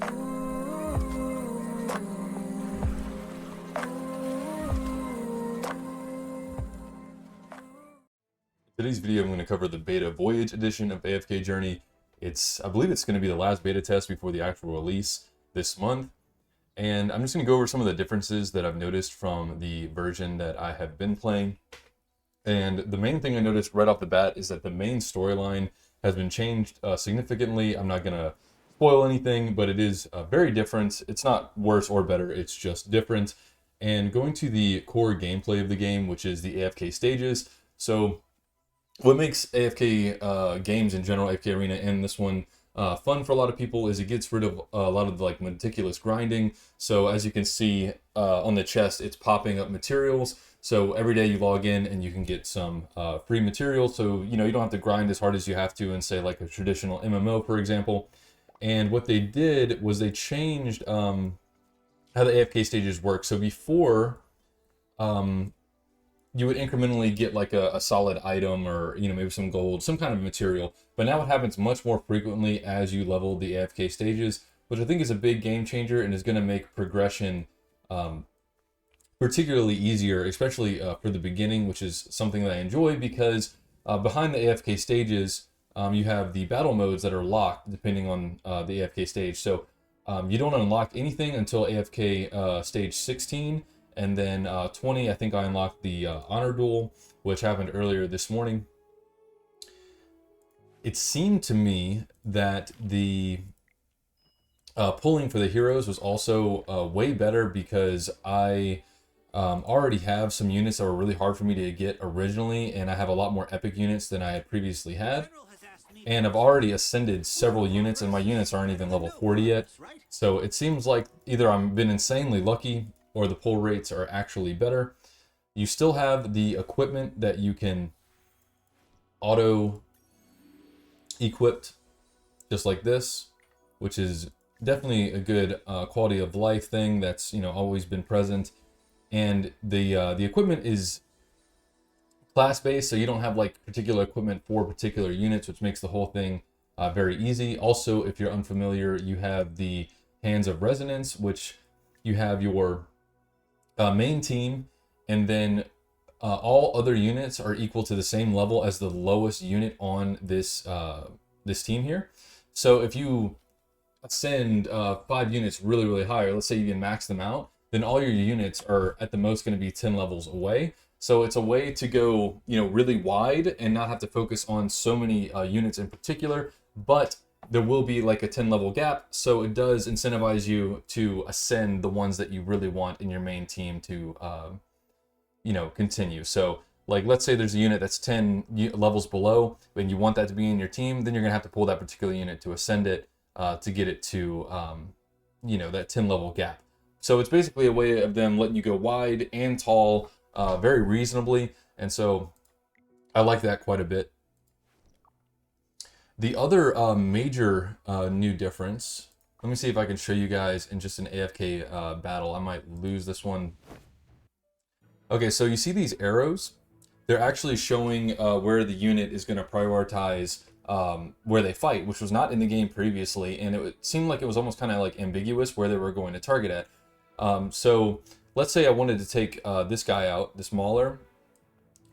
Today's video, I'm going to cover the beta Voyage edition of AFK Journey. I believe it's going to be the last beta test before the actual release this month. And I'm just going to go over some of the differences that I've noticed from the version that I have been playing. And the main thing I noticed right off the bat is that the main storyline has been changed significantly. I'm not going to spoil anything, but it is very different. It's not worse or better, it's just different. And going to the core gameplay of the game, which is the AFK stages. So what makes AFK games in general, AFK Arena and this one fun for a lot of people is it gets rid of a lot of the, meticulous grinding. So as you can see on the chest, it's popping up materials. So every day you log in and you can get some free materials. So, you don't have to grind as hard as you have to in, say, like a traditional MMO, for example. And what they did was they changed how the AFK stages work. So before, you would incrementally get like a solid item or, maybe some gold, some kind of material. But now it happens much more frequently as you level the AFK stages, which I think is a big game changer and is going to make progression particularly easier, especially for the beginning, which is something that I enjoy because behind the AFK stages, you have the battle modes that are locked depending on the AFK stage. So you don't unlock anything until AFK stage 16. And then 20, I think I unlocked the honor duel, which happened earlier this morning. It seemed to me that the pulling for the heroes was also way better because I already have some units that were really hard for me to get originally, and I have a lot more epic units than I had previously had. And I've already ascended several units, and my units aren't even level 40 yet. So it seems like either I've been insanely lucky or the pull rates are actually better. You still have the equipment that you can auto equipped just like this, which is definitely a good quality of life thing that's always been present. And the equipment is class based, so you don't have like particular equipment for particular units, which makes the whole thing very easy. Also, if you're unfamiliar, you have the Hands of Resonance, which you have your main team, and then all other units are equal to the same level as the lowest unit on this this team here. So if you send 5 units really, really high, or let's say you can max them out, then all your units are at the most going to be 10 levels away. So it's a way to go, really wide and not have to focus on so many units in particular, but there will be like a 10 level gap. So it does incentivize you to ascend the ones that you really want in your main team to, continue. So like, let's say there's a unit that's 10 levels below and you want that to be in your team, then you're gonna have to pull that particular unit to ascend it to get it to, that 10 level gap. So it's basically a way of them letting you go wide and tall very reasonably. And so I like that quite a bit. The other major new difference, let me see if I can show you guys in just an AFK battle. I might lose this one. Okay, so you see these arrows? They're actually showing where the unit is going to prioritize where they fight, which was not in the game previously, and it seemed like it was almost kind of like ambiguous where they were going to target at. So let's say I wanted to take this guy out, this Mauler.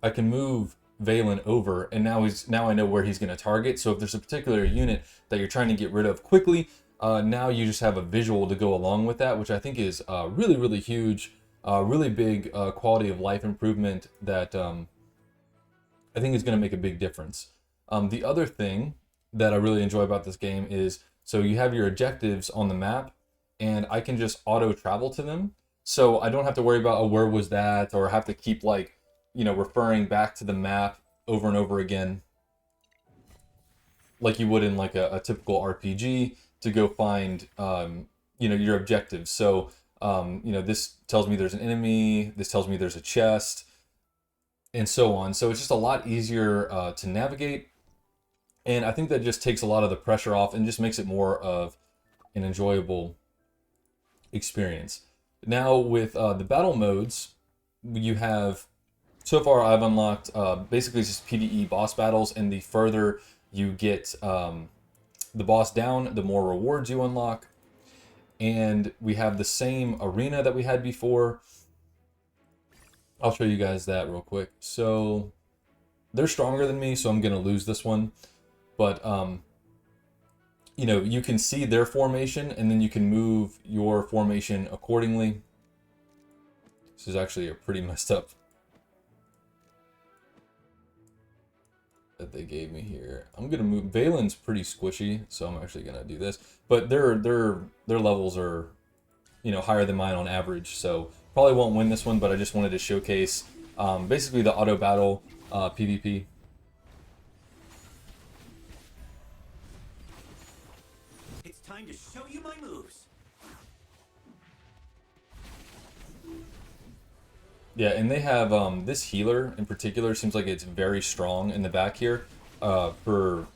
I can move Valen over, and now I know where he's going to target. So if there's a particular unit that you're trying to get rid of quickly, now you just have a visual to go along with that, which I think is really, really huge, really big quality of life improvement that I think is going to make a big difference. The other thing that I really enjoy about this game is, so you have your objectives on the map, and I can just auto travel to them. So I don't have to worry about, oh, where was that, or have to keep referring back to the map over and over again, like you would in like a typical RPG to go find, your objectives. So, this tells me there's an enemy, this tells me there's a chest, and so on. So it's just a lot easier to navigate. And I think that just takes a lot of the pressure off and just makes it more of an enjoyable experience. Now with the battle modes, you have, so far I've unlocked basically just PvE boss battles, and the further you get the boss down, the more rewards you unlock. and we have the same arena that we had before. I'll show you guys that real quick. So they're stronger than me, so I'm gonna lose this one. But you know, you can see their formation, and then you can move your formation accordingly. This is actually a pretty messed up that they gave me here. I'm gonna move. Valen's pretty squishy, so I'm actually gonna do this. But their levels are, you know, higher than mine on average, so probably won't win this one. But I just wanted to showcase basically the auto battle PvP. It's time to show you my moves. Yeah, and they have this healer in particular seems like it's very strong in the back here for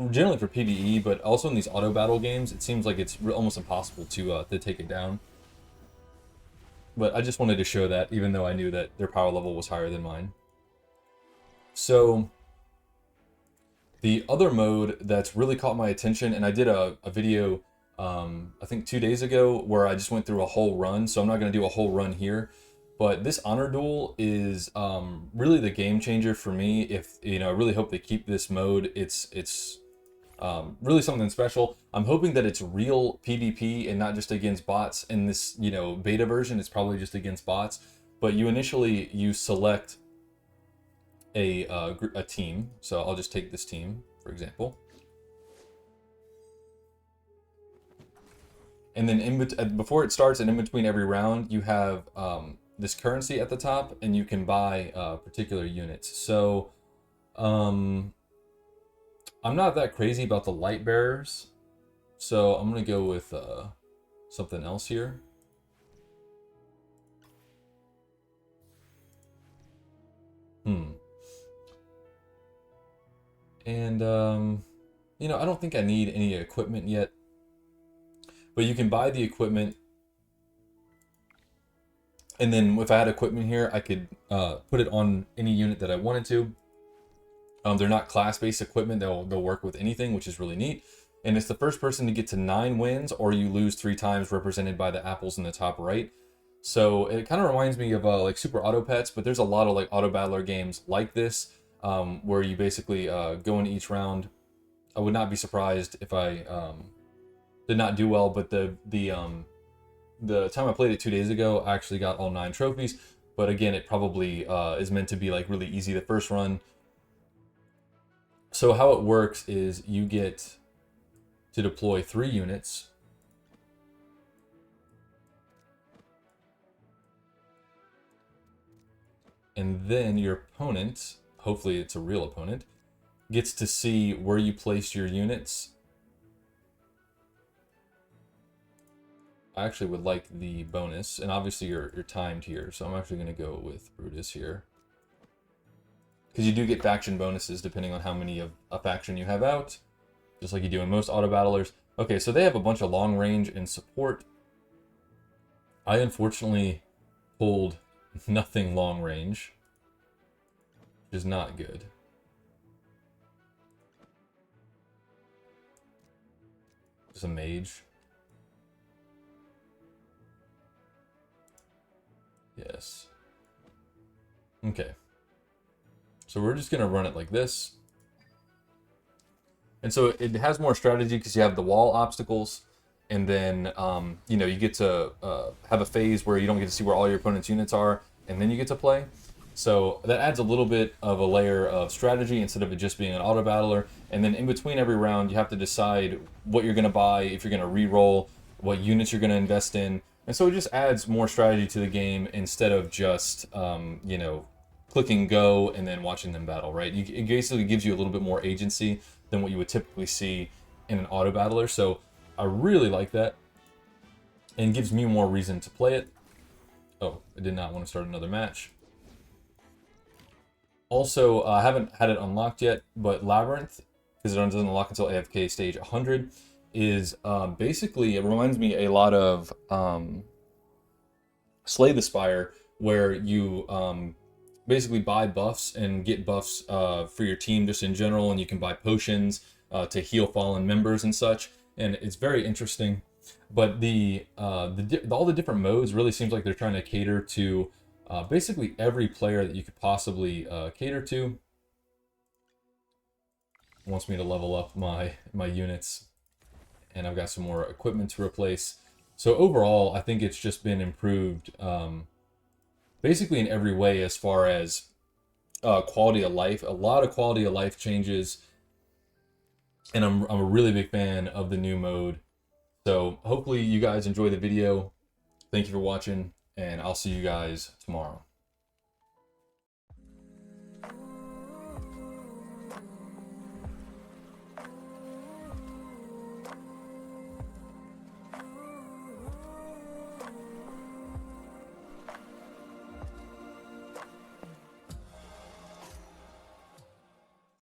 generally for PvE, but also in these auto battle games, it seems like it's almost impossible to take it down. But I just wanted to show that, even though I knew that their power level was higher than mine. So the other mode that's really caught my attention, and I did a video I think 2 days ago where I just went through a whole run, so I'm not going to do a whole run here. But this honor duel is really the game changer for me. If you know, I really hope they keep this mode. It's really something special. I'm hoping that it's real PvP and not just against bots. In this, you know, beta version, it's probably just against bots. But you select a team. So I'll just take this team for example. And then before it starts and in between every round, you have this currency at the top, and you can buy particular units. So I'm not that crazy about the light bearers, so I'm gonna go with something else here. And you know, I don't think I need any equipment yet. But you can buy the equipment, and then if I had equipment here, I could put it on any unit that I wanted to. They're not class-based equipment; they'll work with anything, which is really neat. And it's the first person to get to 9 wins, or you lose 3 times, represented by the apples in the top right. So it kind of reminds me of like Super Auto Pets, but there's a lot of like auto battler games like this, where you basically go into each round. I would not be surprised if I did not do well, but the time I played it 2 days ago, I actually got all 9 trophies. But again, it probably is meant to be like really easy the first run. So how it works is you get to deploy 3 units. And then your opponent, hopefully it's a real opponent, gets to see where you placed your units. I actually would like the bonus, and obviously you're timed here, so I'm actually going to go with Brutus here. Because you do get faction bonuses depending on how many of a faction you have out, just like you do in most auto battlers. Okay, so they have a bunch of long range and support. I unfortunately pulled nothing long range, which is not good. Just a mage. Yes. Okay. So we're just gonna run it like this. And so it has more strategy because you have the wall obstacles, and then you know, you get to have a phase where you don't get to see where all your opponent's units are, and then you get to play. So that adds a little bit of a layer of strategy instead of it just being an auto battler. And then in between every round, you have to decide what you're gonna buy, if you're gonna re-roll, what units you're gonna invest in. And so it just adds more strategy to the game instead of just, you know, clicking go and then watching them battle, right? It basically gives you a little bit more agency than what you would typically see in an auto battler. So I really like that, and gives me more reason to play it. Oh, I did not want to start another match. Also, I haven't had it unlocked yet, but Labyrinth, because it doesn't unlock until AFK stage 100, is basically, it reminds me a lot of Slay the Spire, where you basically buy buffs and get buffs for your team just in general, and you can buy potions to heal fallen members and such, and it's very interesting. But all the different modes really seems like they're trying to cater to basically every player that you could possibly cater to. It wants me to level up my units, and I've got some more equipment to replace. So overall, I think it's just been improved basically in every way as far as quality of life. A lot of quality of life changes, and I'm a really big fan of the new mode. So hopefully you guys enjoy the video. Thank you for watching, and I'll see you guys tomorrow.